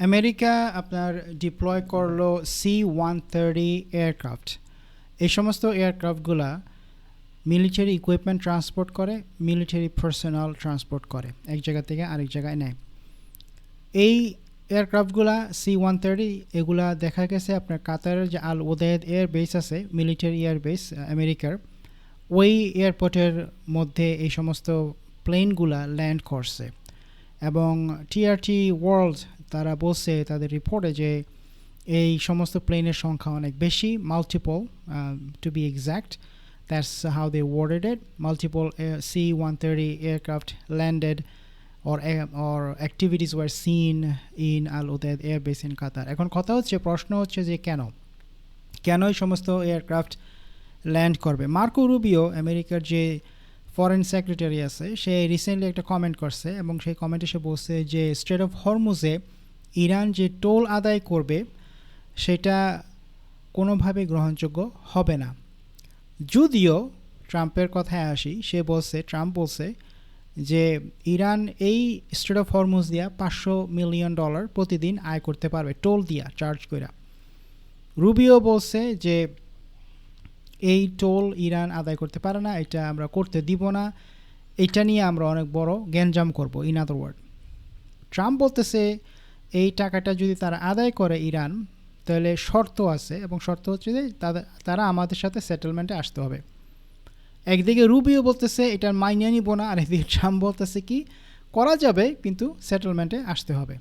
America আপনার deploy করলো C-130 aircraft. এই সমস্ত এয়ারক্রাফটগুলা মিলিটারি ইকুইপমেন্ট ট্রান্সপোর্ট করে, মিলিটারি পার্সোনাল ট্রান্সপোর্ট করে, এক জায়গা থেকে আরেক জায়গায় নেয়। এই এয়ারক্রাফটগুলা C-130 এগুলা দেখা গেছে আপনার কাতারের যে আল উদেদ এয়ার বেস আছে, মিলিটারি এয়ার বেস আমেরিকার, ওই এয়ারপোর্টের মধ্যে এই সমস্ত প্লেনগুলা ল্যান্ড করছে। এবং টিআরটি ওয়ার্ল্ড তারা বলছে তাদের রিপোর্টে যে এই সমস্ত প্লেনের সংখ্যা অনেক বেশি, multiple, to be exact, that's how they worded it, multiple C-130 aircraft landed or activities were seen in Al Udeid Air Base in Qatar. এখন কথা হচ্ছে, প্রশ্ন হচ্ছে যে কেন এই সমস্ত এয়ারক্রাফট ল্যান্ড করবে। মার্কো রুবিও আমেরিকার যে ফরেন সেক্রেটারি আছে, সে রিসেন্টলি একটা কমেন্ট করছে এবং সেই কমেন্টে সে বলছে যে স্ট্রেট অফ হরমুজে ইরান যে টোল আদায় করবে সেটা কোনোভাবে গ্রহণযোগ্য হবে না। যদিও ট্রাম্পের কথায় আসি, ট্রাম্প বলছে যে ইরান এই স্ট্রেট অফ হরমুজ দিয়া $500 মিলিয়ন প্রতিদিন আয় করতে পারবে, টোল দিয়া, চার্জ করে। রুবিও বলছে যে এই টোল ইরান আদায় করতে পারে না, এটা আমরা করতে দিব না, এটা নিয়ে আমরা অনেক বড় গ্যাঞ্জাম করব। ইন আদার ওয়ার্ড, ট্রাম্প বলতেছে এই টাকাটা যদি তারা আদায় করে ইরান, তাহলে শর্ত আছে, এবং শর্ত হচ্ছে যে তারা আমাদের সাথে সেটেলমেন্টে আসতে হবে। একদিকে রুবিও বলতেছে এটার মাইনে নিব না, আর একদিকে ট্রাম্প বলতেছে কি করা যাবে কিন্তু সেটেলমেন্টে আসতে হবে।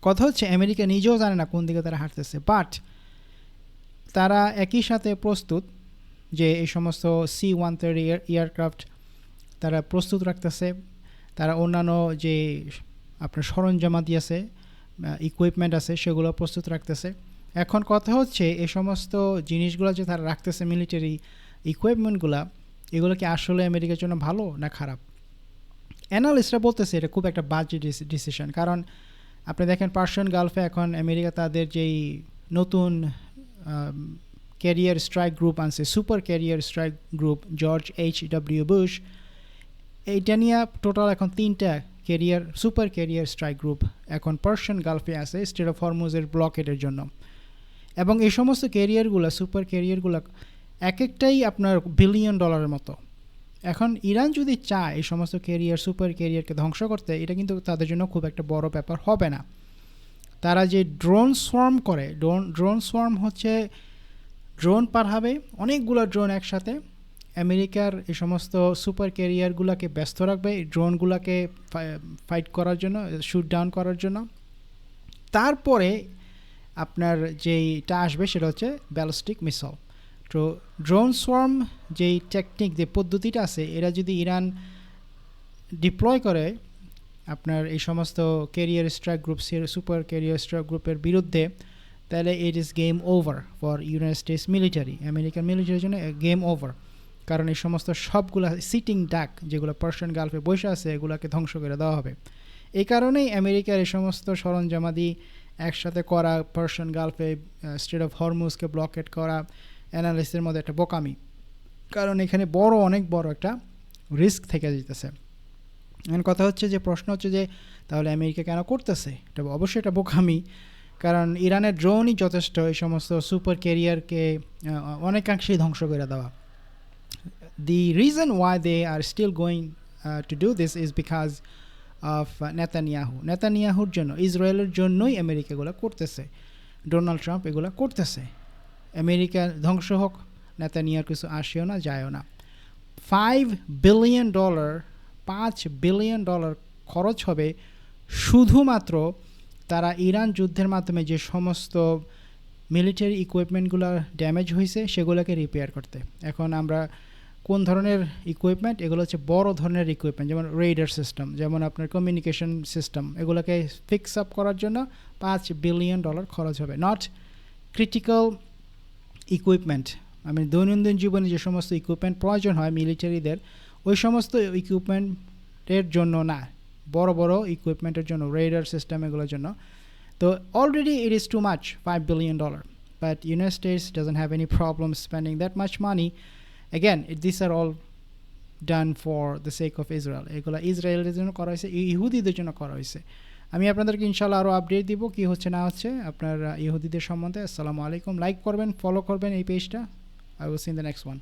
কথা হচ্ছে আমেরিকা নিজেও জানে না কোন দিকে তারা হাঁটতেছে, বাট তারা একই সাথে প্রস্তুত যে এই সমস্ত C-130 এয়ারক্রাফট তারা প্রস্তুত রাখতেছে, তারা অন্যান্য যে আপনার সরঞ্জামাদি আছে, ইকুইপমেন্ট আছে, সেগুলো প্রস্তুত রাখতেছে। এখন কথা হচ্ছে এই সমস্ত জিনিসগুলো যে তারা রাখতেছে, মিলিটারি ইকুইপমেন্টগুলো, এগুলো কি আসলে আমেরিকার জন্য ভালো না খারাপ? অ্যানালিস্টরা বলতেছে এটা খুব একটা বাজে ডিসিশন। কারণ আপনি দেখেন পার্সিয়ান গালফে এখন আমেরিকা তাদের যেই নতুন ক্যারিয়ার স্ট্রাইক গ্রুপ আনছে, super carrier strike group, George H.W. Bush, এইটা নিয়ে টোটাল এখন 3টা সুপার ক্যারিয়ার স্ট্রাইক গ্রুপ এখন পার্সিয়ান গালফে আছে স্ট্রেট অফ হরমুজের ব্লকেডের জন্য। এবং এই সমস্ত ক্যারিয়ারগুলো, সুপার ক্যারিয়ারগুলো এক একটাই আপনার $1 বিলিয়ন মতো। এখন ইরান যদি চায় এই সমস্ত সুপার ক্যারিয়ারকে ধ্বংস করতে, এটা কিন্তু তাদের জন্য খুব একটা বড় ব্যাপার হবে না। তারা যে ড্রোন সোয়ার্ম করে, ড্রোন সোয়ার্ম হচ্ছে ড্রোন পাঠাবে, অনেকগুলো ড্রোন একসাথে, আমেরিকার এই সমস্ত সুপার ক্যারিয়ারগুলোকে ব্যস্ত রাখবে ড্রোনগুলোকে ফাইট করার জন্য, শুট ডাউন করার জন্য। তারপরে আপনার যেইটা আসবে সেটা হচ্ছে ব্যালিস্টিক মিসাইল। তো ড্রোন সোয়ার্ম যেই টেকনিক, যে পদ্ধতিটা আছে, এরা যদি ইরান ডিপ্লয় করে আপনার এই সমস্ত career strike group, super carrier strike গ্রুপের বিরুদ্ধে, তাহলে it is game over for United states military, American মিলিটারির জন্য গেম ওভার। কারণ এই সমস্ত সবগুলা সিটিং ডাক যেগুলো পার্সিয়ান গালফে বসে আছে, এগুলোকে ধ্বংস করে দেওয়া হবে। এই কারণেই আমেরিকার এই সমস্ত সরঞ্জামাদি একসাথে করা, পার্সিয়ান গালফে স্ট্রেট অফ হরমুজকে ব্লকেট করা, অ্যানালিস্টের মধ্যে একটা বোকামি, কারণ এখানে অনেক বড় একটা রিস্ক থেকে যেতেছে। এখন কথা হচ্ছে যে, প্রশ্ন হচ্ছে যে তাহলে আমেরিকা কেন করতেছে এটা? অবশ্যই এটা বোকামি, কারণ ইরানের ড্রোনই যথেষ্ট এই সমস্ত সুপার ক্যারিয়ারকে অনেকাংশেই ধ্বংস করে দেওয়া। The reason why they are still going to do this is because of নেতানিয়াহুর জন্য, ইসরায়েলের জন্যই আমেরিকা এগুলো করতেছে, ডোনাল্ড ট্রাম্প এগুলো করতেছে। আমেরিকা ধ্বংস হোক, নেতানিয়াহুর কিছু আসেও না যায়ও না। $5 বিলিয়ন খরচ হবে শুধুমাত্র তারা ইরান যুদ্ধের মাধ্যমে যে সমস্ত মিলিটারি ইকুইপমেন্টগুলো ড্যামেজ হয়েছে সেগুলোকে রিপেয়ার করতে। এখন আমরা কোন ধরনের ইকুইপমেন্ট? এগুলো হচ্ছে বড় ধরনের ইকুইপমেন্ট, যেমন রেডার সিস্টেম, যেমন আপনার কমিউনিকেশন সিস্টেম, এগুলোকে ফিক্স আপ করার জন্য $5 বিলিয়ন খরচ হবে। নট ক্রিটিক্যাল ইকুইপমেন্ট, দৈনন্দিন জীবনে যে সমস্ত ইকুইপমেন্ট প্রয়োজন হয় মিলিটারিদের, ওই সমস্ত ইকুইপমেন্টের জন্য না, বড় বড় ইকুইপমেন্টের জন্য, রেডার সিস্টেম, এগুলোর জন্য। তো already it is too much, $5 billion, but United states doesn't have any problem spending that much money. Again, these are all done for the sake of Israel. এগুলো ইসরায়েলের জন্য করা হয়েছে, ইহুদিদের জন্য করা হয়েছে। আমি আপনাদেরকে ইনশাআল্লাহ আরও আপডেট দিব কি হচ্ছে না হচ্ছে আপনার ইহুদিদের সম্বন্ধে। আসসালামু আলাইকুম। লাইক করবেন, ফলো করবেন এই পেজটা। I will see in the next one.